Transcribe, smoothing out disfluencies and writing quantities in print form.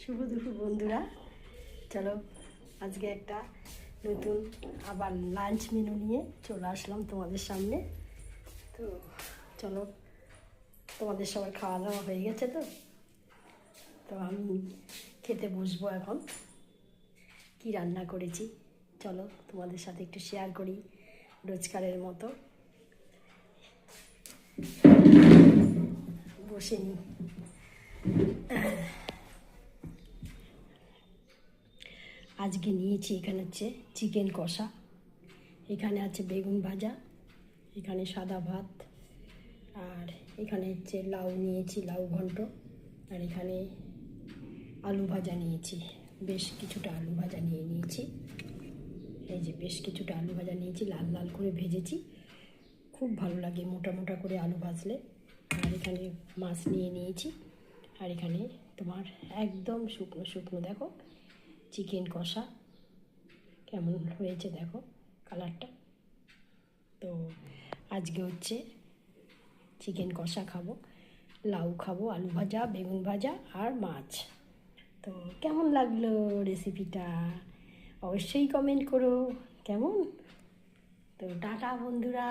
শুভ দুপুর বন্ধুরা, চলো আজকে একটা নতুন আবার লাঞ্চ মেনু নিয়ে চলে আসলাম তোমাদের সামনে। তো চলো, তোমাদের সবার খাওয়া দাওয়া হয়ে গেছে। তো আমি খেতে বসবো এখন। কি রান্না করেছি চলো তোমাদের সাথে একটু শেয়ার করি রোজকারের মতো। বসে নিই। আজকে নিয়েছি এখানে হচ্ছে চিকেন কষা, এখানে আছে বেগুন ভাজা, এখানে সাদা ভাত, আর এখানে হচ্ছে লাউ নিয়েছি, লাউ ঘন্ট, আর এখানে আলু ভাজা নিয়েছি। বেশ কিছুটা আলু ভাজা নিয়েছি। এই যে বেশ কিছুটা আলু ভাজা নিয়েছি, লাল লাল করে ভেজেছি। খুব ভালো লাগে মোটা মোটা করে আলু ভাজলে। আর এখানে মাছ নিয়েছি। আর এখানে তোমার একদম শুকনো শুকনো দেখো চিকেন কষা কেমন হয়েছে, দেখো কালারটা। তো আজকে হচ্ছে চিকেন কষা খাবো, লাউ খাবো, আলু ভাজা, বেগুন ভাজা আর মাছ। তো কেমন লাগলো রেসিপিটা অবশ্যই কমেন্ট করো কেমন। তো টাটা বন্ধুরা।